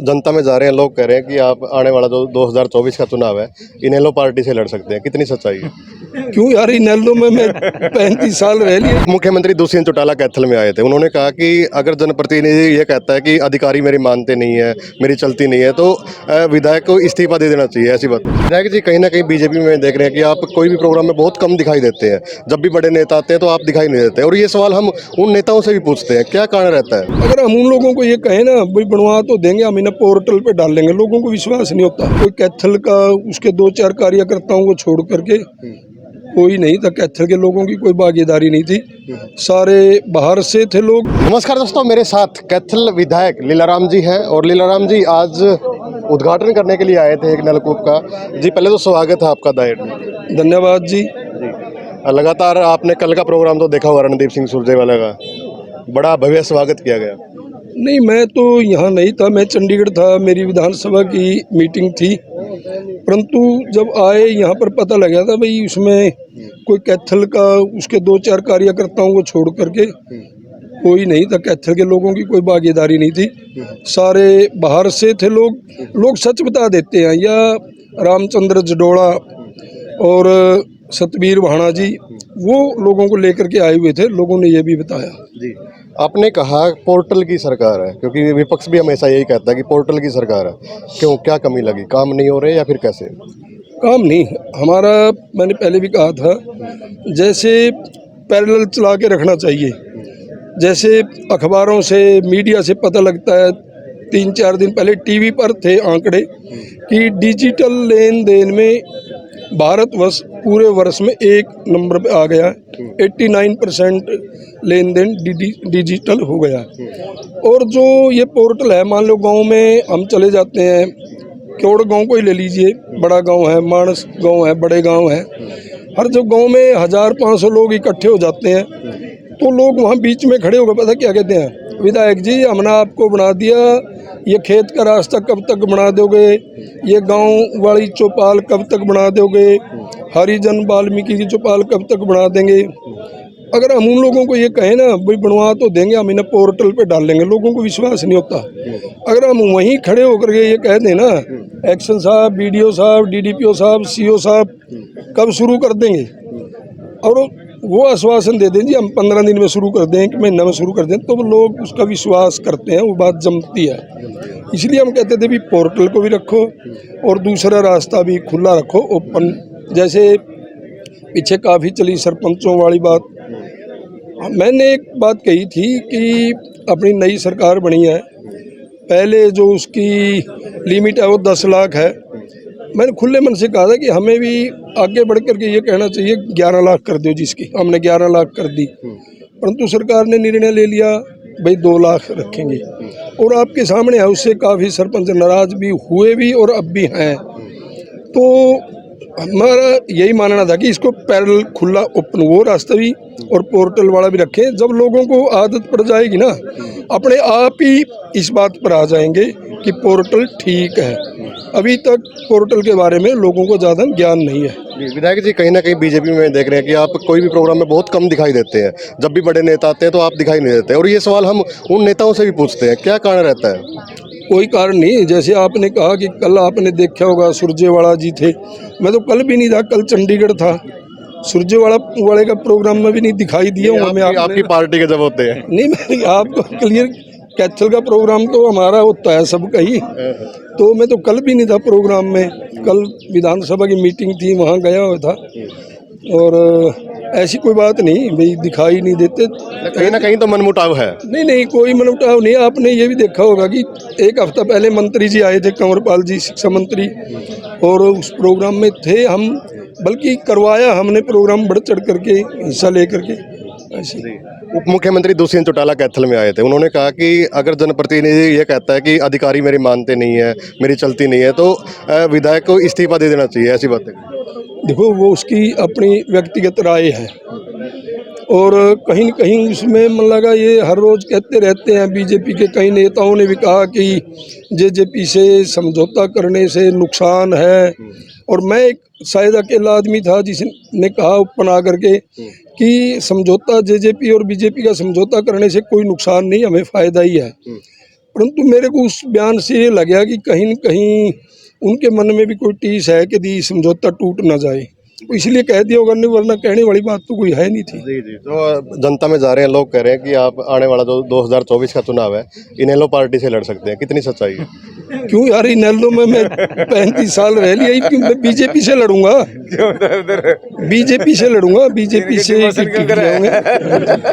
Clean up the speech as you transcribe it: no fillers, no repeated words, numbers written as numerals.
जनता में जा रहे हैं, लोग कह रहे हैं कि आप आने वाला जो 2024 का चुनाव है इनेलो पार्टी से लड़ सकते हैं, कितनी सच्चाई है? क्यों यार, इनेलो में मैं 35 साल रह लिया। मुख्यमंत्री दुष्यंत चौटाला कैथल में आए थे, उन्होंने कहा कि अगर जनप्रतिनिधि ये कहता है कि अधिकारी मेरी मानते नहीं है, मेरी चलती नहीं है, तो विधायक को इस्तीफा दे देना चाहिए, ऐसी बात। विधायक जी, कहीं ना कहीं बीजेपी में देख रहे हैं कि आप कोई भी प्रोग्राम में बहुत कम दिखाई देते हैं, जब भी बड़े नेता आते हैं तो आप दिखाई नहीं देते, और ये सवाल हम उन नेताओं से भी पूछते हैं, क्या कारण रहता है? अगर हम उन लोगों को ये कहें ना भाई बनवा तो देंगे, हम इन्हें पोर्टल पे डाल लेंगे, लोगों को विश्वास नहीं होता। कोई कैथल का उसके 2-4 कार्यकर्ताओं को छोड़ करके कोई नहीं था, कैथल के लोगों की कोई भागीदारी नहीं थी, सारे बाहर से थे लोग। नमस्कार दोस्तों, मेरे साथ कैथल विधायक लीलाराम जी हैं, और लीलाराम जी आज उद्घाटन करने के लिए आए थे एक नलकूप का। जी पहले तो स्वागत है आपका दायर में। धन्यवाद जी। लगातार आपने कल का प्रोग्राम तो देखा हुआ, रणदीप सिंह सुरजेवाला का बड़ा भव्य स्वागत किया गया। नहीं, मैं तो यहाँ नहीं था, मैं चंडीगढ़ था, मेरी विधानसभा की मीटिंग थी, परंतु जब आए यहाँ पर पता लगा था भाई उसमें कोई कैथल का उसके 2-4 कार्यकर्ताओं को छोड़ करके कोई नहीं था, कैथल के लोगों की कोई भागीदारी नहीं थी, सारे बाहर से थे लोग सच बता देते हैं। या रामचंद्र जडोड़ा और सतबीर भाणा जी, वो लोगों को लेकर के आए हुए थे, लोगों ने ये भी बताया। जी, आपने कहा पोर्टल की सरकार है, क्योंकि विपक्ष भी हमेशा यही कहता है कि पोर्टल की सरकार है, क्यों, क्या कमी लगी? काम नहीं हो रहे या फिर कैसे? काम नहीं हमारा, मैंने पहले भी कहा था, जैसे पैरेलल चला के रखना चाहिए। जैसे अखबारों से, मीडिया से पता लगता है, 3-4 दिन पहले टीवी पर थे आंकड़े कि डिजिटल लेन देन में भारतवर्ष पूरे वर्ष में 1 नंबर पे आ गया है, 89% लेन देन डिजिटल हो गया। और जो ये पोर्टल है, मान लो गांव में हम चले जाते हैं, क्योड़ गांव को ही ले लीजिए, बड़ा गांव है, मानस गांव है, बड़े गांव है, हर जो गांव में 1000-500 लोग इकट्ठे हो जाते हैं, तो लोग वहाँ बीच में खड़े होकर पता क्या कहते हैं, विधायक जी हमने आपको बना दिया, ये खेत का रास्ता कब तक बना दोगे, ये गांव वाली चौपाल कब तक बना दोगे, हरिजन वाल्मीकि की चौपाल कब तक बना देंगे। अगर हम उन लोगों को ये कहें ना भाई बनवा तो देंगे, हम इन्हें पोर्टल पे डाल लेंगे, लोगों को विश्वास नहीं होता। अगर हम वहीं खड़े होकर के ये कह दें ना, एक्शन साहब, बीडीओ साहब, डीडीपीओ साहब, सीओ साहब कब शुरू कर देंगे, और वो आश्वासन दे दें जी हम 15 दिन में शुरू कर दें, कि महीना में शुरू कर दें, तो वो लोग उसका विश्वास करते हैं, वो बात जमती है। इसलिए हम कहते थे भी पोर्टल को भी रखो और दूसरा रास्ता भी खुला रखो, ओपन। जैसे पीछे काफ़ी चली सरपंचों वाली बात, मैंने एक बात कही थी कि अपनी नई सरकार बनी है, पहले जो उसकी लिमिट है वो 10 लाख है, मैंने खुले मन से कहा था कि हमें भी आगे बढ़ करके ये कहना चाहिए 11 लाख कर दो जिसकी, हमने 11 लाख कर दी, परंतु सरकार ने निर्णय ले लिया भाई 2 लाख रखेंगे, और आपके सामने है, उससे काफ़ी सरपंच नाराज भी हुए भी और अब भी हैं। तो हमारा यही मानना था कि इसको पैरेलल खुला ओपन वो रास्ता भी और पोर्टल वाला भी रखें। जब लोगों को आदत पड़ जाएगी ना, अपने आप ही इस बात पर आ जाएंगे कि पोर्टल ठीक है। अभी तक पोर्टल के बारे में लोगों को ज़्यादा ज्ञान नहीं है। विधायक जी, कहीं ना कहीं बीजेपी में देख रहे हैं कि आप कोई भी प्रोग्राम में बहुत कम दिखाई देते हैं, जब भी बड़े नेता आते हैं तो आप दिखाई नहीं देते, और ये सवाल हम उन नेताओं से भी पूछते हैं, क्या कारण रहता है? कोई कारण नहीं। जैसे आपने कहा कि कल आपने देखा होगा सुरजेवाला जी थे, मैं तो कल भी नहीं था, कल चंडीगढ़ था, सुरजेवाला वाले का प्रोग्राम में भी नहीं दिखाई दिया हूँ मैं। आपकी पार्टी के जब होते हैं नहीं, मैं आपको क्लियर, कैथल का प्रोग्राम तो हमारा होता है सबका ही, तो मैं तो कल भी नहीं था प्रोग्राम में, कल विधानसभा की मीटिंग थी, वहाँ गया हुआ था, और ऐसी कोई बात नहीं भाई दिखाई नहीं देते, कहीं ना कहीं तो मनमुटाव है। नहीं, कोई मनमुटाव नहीं। आपने ये भी देखा होगा कि 1 हफ्ता पहले मंत्री जी आए थे, कंवरपाल जी, शिक्षा मंत्री, और उस प्रोग्राम में थे हम, बल्कि करवाया हमने प्रोग्राम बढ़ चढ़ करके, हिस्सा ले करके। ऐसे उप मुख्यमंत्री दुष्यंत चौटाला कैथल में आए थे, उन्होंने कहा कि अगर जनप्रतिनिधि ये कहता है कि अधिकारी मेरी मानते नहीं है, मेरी चलती नहीं है, तो विधायक को इस्तीफा दे देना चाहिए, ऐसी बातें। देखो, वो उसकी अपनी व्यक्तिगत राय है, और कहीं न कहीं उसमें मन लगा, ये हर रोज़ कहते रहते हैं, बीजेपी के कई नेताओं ने भी कहा कि जेजेपी से समझौता करने से नुकसान है, और मैं एक शायद अकेला आदमी था जिसने कहा ओपन आकर के कि समझौता, जेजेपी और बीजेपी का समझौता करने से कोई नुकसान नहीं, हमें फ़ायदा ही है। परंतु मेरे को उस बयान से ये लगा कि कहीं न कहीं उनके मन में भी कोई टीस है कि दी समझौता टूट ना जाए, तो इसलिए कह दिया होगा, नहीं वरना कहने वाली बात तो कोई है नहीं थी। जी जी। तो जनता में जा रहे हैं, लोग कह रहे हैं कि आप आने वाला जो 2024 का चुनाव है इनेलो पार्टी से लड़ सकते हैं, कितनी सच्चाई है? क्यों यार, इनेलो में मैं 35 साल रह लिया, क्यों मैं बीजेपी से लड़ूंगा, बीजेपी से लड़ूंगा, बीजेपी से टिकट दिलाऊंगा।